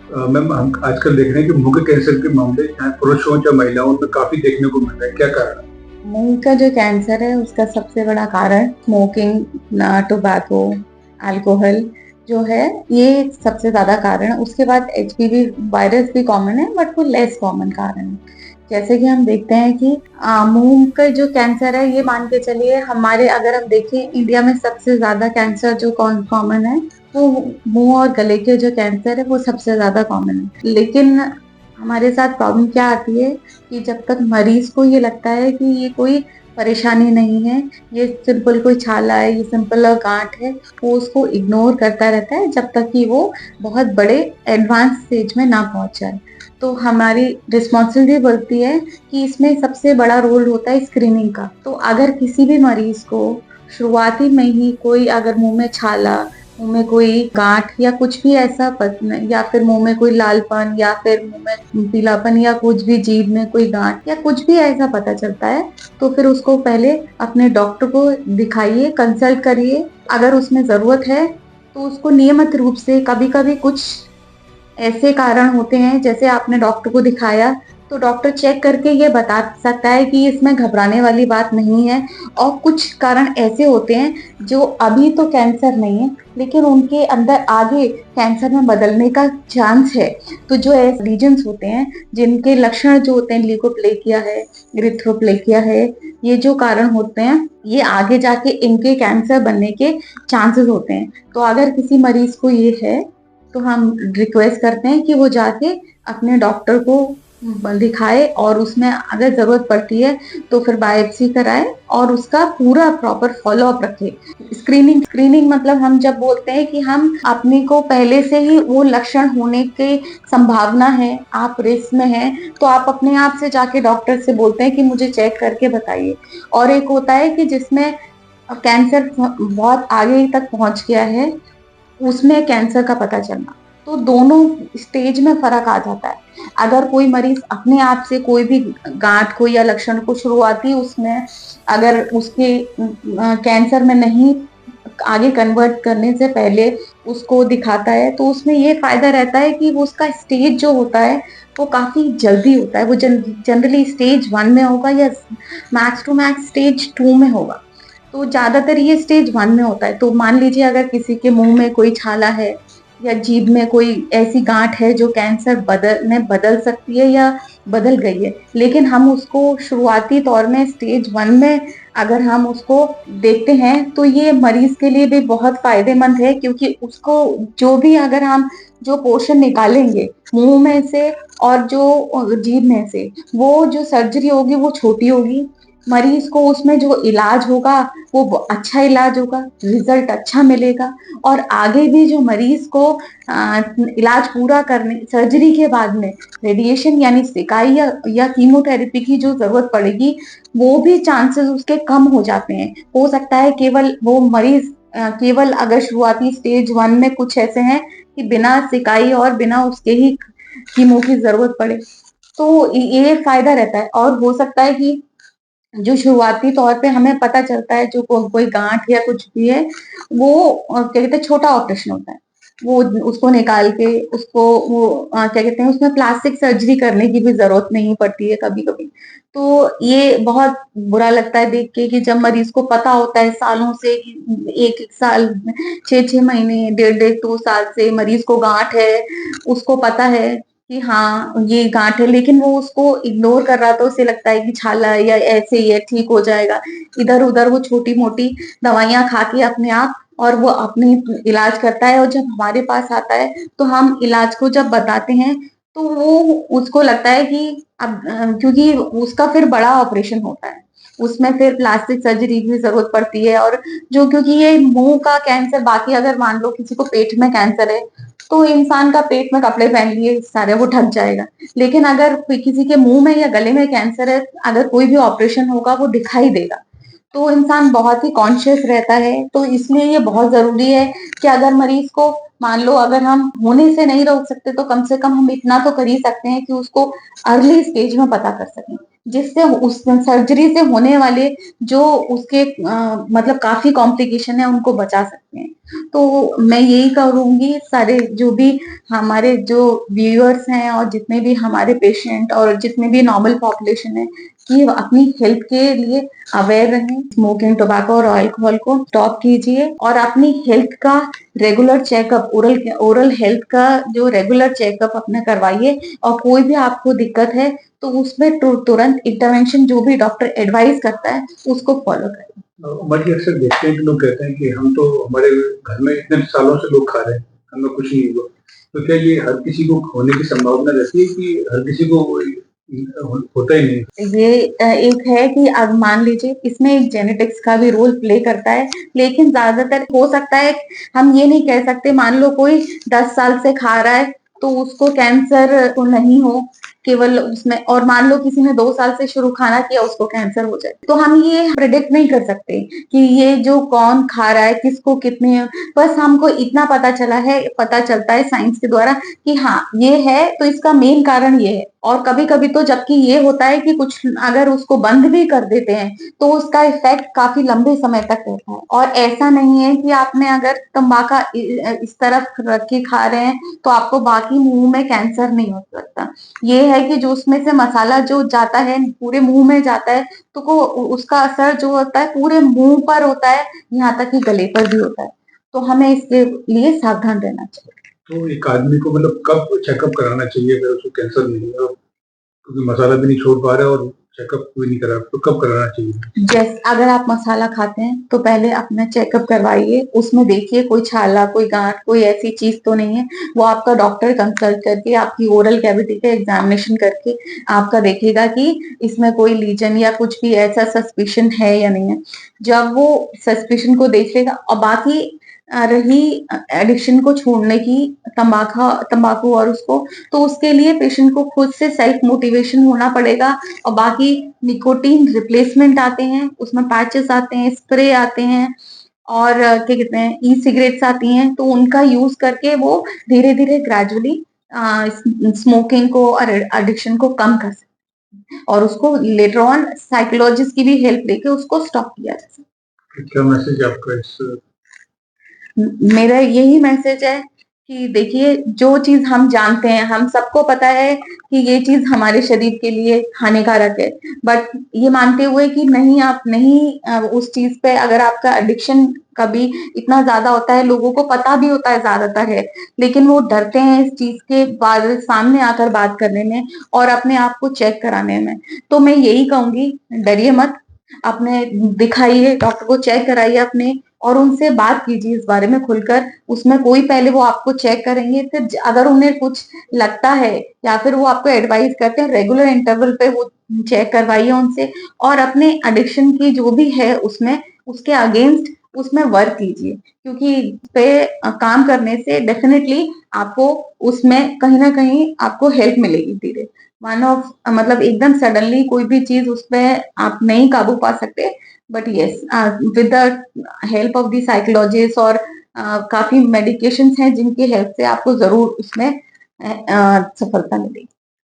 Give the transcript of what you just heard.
Ma'am हम आजकल देख रहे हैं कि मुंह के कैंसर के मामले चाहे पुरुष हों चाहे महिलाओं में काफी देखने को मिल रहा है, क्या कारण है? मुंह का जो कैंसर है उसका सबसे बड़ा कारण स्मोकिंग, टोबैको, अल्कोहल जो है, ये सबसे ज्यादा कारण है। उसके बाद एचपीवी वायरस भी कॉमन है, बट वो लेस कॉमन कारण है। जैसे कि हम देखते हैं कि मुंह का जो कैंसर है, ये मान के चलिए हमारे, अगर हम देखें इंडिया में सबसे ज्यादा कैंसर जो कॉमन है, वो मुंह और गले के जो कैंसर है वो सबसे ज्यादा कॉमन है। लेकिन हमारे साथ प्रॉब्लम क्या आती है कि जब तक मरीज को ये लगता है कि ये कोई परेशानी नहीं है, ये सिंपल कोई छाला है, ये सिंपल गांठ है, वो उसको इग्नोर करता रहता है जब तक कि वो बहुत बड़े एडवांस स्टेज में ना पहुंच जाए। तो हमारी रिस्पॉन्सिबिलिटी बनती है कि इसमें सबसे बड़ा रोल होता है स्क्रीनिंग का। तो अगर किसी भी मरीज को शुरुआती में ही कोई अगर मुंह में छाला, मुंह में कोई गांठ या कुछ भी ऐसा या फिर मुंह में कोई लालपन या फिर मुंह में पीलापन या कुछ भी जीभ में कोई गांठ या कुछ भी ऐसा पता चलता है, तो फिर उसको पहले अपने डॉक्टर को दिखाइए, कंसल्ट करिए। अगर उसमें जरूरत है तो उसको नियमित रूप से, कभी कभी कुछ ऐसे कारण होते हैं जैसे आपने डॉक्टर को दिखाया, तो डॉक्टर चेक करके ये बता सकता है कि इसमें घबराने वाली बात नहीं है। और कुछ कारण ऐसे होते हैं जो अभी तो कैंसर नहीं है, लेकिन उनके अंदर आगे कैंसर में बदलने का चांस है। तो जो ऐसे रीजन्स होते हैं जिनके लक्षण जो होते हैं, ल्यूकोप्लेकिया है, इरिथ्रोप्लेकिया है, ये जो कारण होते हैं, ये आगे जाके इनके कैंसर बनने के चांसेस होते हैं। तो अगर किसी मरीज को ये है, तो हम रिक्वेस्ट करते हैं कि वो जाके अपने डॉक्टर को दिखाए, और उसमें अगर जरूरत पड़ती है तो फिर बायोप्सी कराए और उसका पूरा प्रॉपर फॉलो अप रखे। स्क्रीनिंग स्क्रीनिंग मतलब हम जब बोलते हैं कि हम अपने को पहले से ही वो लक्षण होने की संभावना है, आप रिस्क में हैं, तो आप अपने आप से जाके डॉक्टर से बोलते हैं कि मुझे चेक करके बताइए। और एक होता है कि जिसमें कैंसर बहुत आगे तक पहुंच गया है, उसमें कैंसर का पता चलना। तो दोनों स्टेज में फर्क आ जाता है। अगर कोई मरीज अपने आप से कोई भी गांठ को या लक्षण को शुरुआती उसमें अगर उसके कैंसर में नहीं, आगे कन्वर्ट करने से पहले उसको दिखाता है, तो उसमें ये फायदा रहता है कि वो उसका स्टेज जो होता है वो काफी जल्दी होता है। वो जनरली स्टेज 1 में होगा या मैक्स टू मैक्स स्टेज 2 में होगा। तो ज्यादातर ये स्टेज 1 में होता है। तो मान लीजिए अगर किसी के मुंह में कोई छाला है या जीभ में कोई ऐसी गांठ है जो कैंसर बदल सकती है या बदल गई है, लेकिन हम उसको शुरुआती तौर में स्टेज 1 में अगर हम उसको देखते हैं, तो ये मरीज के लिए भी बहुत फायदेमंद है, क्योंकि उसको जो भी अगर हम जो पोर्शन निकालेंगे मुंह में से और जो जीभ में से, वो जो सर्जरी होगी वो छोटी होगी। मरीज को उसमें जो इलाज होगा वो अच्छा इलाज होगा, रिजल्ट अच्छा मिलेगा। और आगे भी जो मरीज को इलाज पूरा करने, सर्जरी के बाद में रेडिएशन यानी सिकाई या कीमोथेरेपी की जो जरूरत पड़ेगी, वो भी चांसेस उसके कम हो जाते हैं। हो सकता है केवल वो मरीज केवल अगर शुरुआती स्टेज 1 में कुछ ऐसे हैं कि बिना सिकाई और बिना उसके ही कीमो की जरूरत पड़े। तो ये फायदा रहता है। और हो सकता है कि जो शुरुआती तौर पे हमें पता चलता है जो कोई गांठ या कुछ भी है, वो क्या कहते हैं, छोटा ऑपरेशन होता है। वो उसको निकाल के उसको वो क्या कहते हैं, उसमें प्लास्टिक सर्जरी करने की भी जरूरत नहीं पड़ती है कभी कभी। तो ये बहुत बुरा लगता है देख के कि जब मरीज को पता होता है सालों से कि एक एक साल, 6 6 महीने, 1.5 1 2 साल से मरीज को गांठ है, उसको पता है कि हाँ ये गांठ है, लेकिन वो उसको इग्नोर कर रहा था। उसे लगता है कि छाला है या ऐसे ही है, ठीक हो जाएगा। इधर उधर वो छोटी मोटी दवाइयां खा के अपने आप, और वो अपने इलाज करता है। और जब हमारे पास आता है तो हम इलाज को जब बताते हैं, तो वो उसको लगता है कि अब क्योंकि उसका फिर बड़ा ऑपरेशन होता है, उसमें फिर प्लास्टिक सर्जरी की जरूरत पड़ती है। और जो, क्योंकि ये मुंह का कैंसर, बाकी अगर मान लो किसी को पेट में कैंसर है, तो इंसान का पेट में कपड़े पहन लिए सारे वो ढक जाएगा। लेकिन अगर किसी के मुंह में या गले में कैंसर है, अगर कोई भी ऑपरेशन होगा वो दिखाई देगा। तो इंसान बहुत ही कॉन्शियस रहता है। तो इसलिए ये बहुत जरूरी है कि अगर मरीज को, मान लो अगर हम होने से नहीं रोक सकते, तो कम से कम हम इतना तो कर ही सकते हैं कि उसको अर्ली स्टेज में पता कर सकें। जिससे उस सर्जरी से होने वाले जो उसके मतलब काफी कॉम्प्लिकेशन है उनको बचा सकते हैं। तो मैं यही करूंगी सारे जो भी हमारे जो व्यूअर्स हैं और जितने भी हमारे पेशेंट और जितने भी नॉर्मल पॉपुलेशन है कि अपनी हेल्थ के लिए अवेयर रहें, स्मोकिंग, टोबैको और अल्कोहल को स्टॉप कीजिए और अपनी हेल्थ का रेगुलर चेकअप, ओरल हेल्थ का जो रेगुलर चेकअप अपना करवाइए और कोई भी आपको दिक्कत है तो उसमें तुरंत इंटरवेंशन जो भी डॉक्टर एडवाइस करता है उसको फॉलो करें। हमारे जी अक्सर देखते हैं कि लोग कहते हैं कि हम तो हमारे घर में इतने सालों से लोग खा रहे हैं, हमें कुछ नहीं हुआ। तो क्या ये हर किसी को होने की संभावना रहती है कि हर किसी को होता ही नहीं? ये एक है कि अब मान लीजिए इसमें एक जेनेटिक्स का भी रोल प्ले करता है, लेकिन ज्यादातर हो सकता है हम ये नहीं कह सकते। मान लो कोई 10 साल से खा रहा है तो उसको कैंसर तो नहीं हो केवल उसमें, और मान लो किसी ने 2 साल से शुरू खाना किया उसको कैंसर हो जाए, तो हम ये प्रिडिक्ट नहीं कर सकते कि ये जो कौन खा रहा है किसको कितने। बस हमको इतना पता चलता है साइंस के द्वारा कि हाँ ये है तो इसका मेन कारण ये है। और कभी कभी तो जबकि ये होता है कि कुछ अगर उसको बंद भी कर देते हैं तो उसका इफेक्ट काफी लंबे समय तक रहता है। और ऐसा नहीं है कि आपने अगर तंबाकू इस तरफ रख के खा रहे हैं तो आपको बाकी मुंह में कैंसर नहीं हो सकता। ये है कि जो उसमें से मसाला जो जाता है पूरे मुंह में जाता है तो उसका असर जो होता है पूरे मुंह पर होता है, यहाँ तक कि गले पर भी होता है। तो हमें इसके लिए सावधान रहना चाहिए। तो एक आदमी को मतलब कब चेकअप कराना चाहिए अगर उसको कैंसर नहीं है, क्योंकि मसाला भी नहीं छोड़ पा रहा है और चेकअप भी नहीं करा, तो कब कराना चाहिए? जैसे अगर आप मसाला खाते हैं तो पहले अपना चेकअप करवाइए, उसमें देखिए कोई छाला, कोई गांठ, कोई ऐसी चीज तो नहीं है। वो आपका डॉक्टर कंसल्ट करके आपकी ओरल कैविटी का एग्जामिनेशन करके आपका देखेगा कि इसमें कोई लीजन या कुछ भी ऐसा सस्पिशन है या नहीं है। जब वो सस्पिशन को देख लेगा और बाकी रही एडिक्शन को छोड़ने की, तंबाकू और उसको, तो उसके लिए पेशेंट को खुद से सेल्फ मोटिवेशन होना पड़ेगा। और बाकी निकोटीन रिप्लेसमेंट आते हैं, उसमें पैचेस आते हैं, स्प्रे आते हैं और क्या कहते हैं ई सिगरेट्स आती हैं, तो उनका यूज करके वो धीरे धीरे ग्रेजुअली स्मोकिंग को और एडिक्शन को कम कर सकते हैं और उसको लेटर ऑन साइकोलॉजिस्ट की भी हेल्प लेके उसको स्टॉप किया जा सकता है। क्या मैसेज आपका इस? मेरा यही मैसेज है कि देखिए जो चीज हम जानते हैं, हम सबको पता है कि ये चीज हमारे शरीर के लिए हानिकारक है, बट ये मानते हुए कि नहीं आप नहीं उस चीज पे, अगर आपका एडिक्शन कभी इतना ज्यादा होता है, लोगों को पता भी होता है ज्यादातर है, लेकिन वो डरते हैं इस चीज के बाद सामने आकर बात करने में और अपने आप को चेक कराने में। तो मैं यही कहूंगी, डरिए मत, अपने दिखाइए, डॉक्टर को चेक कराइए अपने और उनसे बात कीजिए इस बारे में खुलकर। उसमें कोई पहले वो आपको चेक करेंगे, फिर अगर उन्हें कुछ लगता है या फिर वो आपको एडवाइस करते हैं, रेगुलर इंटरवल पे वो चेक करवाइए उनसे और अपने एडिक्शन की जो भी है उसमें उसके अगेंस्ट उसमें वर्क कीजिए, क्योंकि इस पे काम करने से डेफिनेटली आपको उसमें कहीं ना कहीं आपको हेल्प मिलेगी धीरे। वन ऑफ मतलब एकदम सडनली कोई भी चीज उसमें आप नहीं काबू पा सकते, but yes with the help of the psychologist और काफी मेडिकेशंस हैं जिनकी हेल्प से आपको जरूर उसमें सफलता मिलेगी।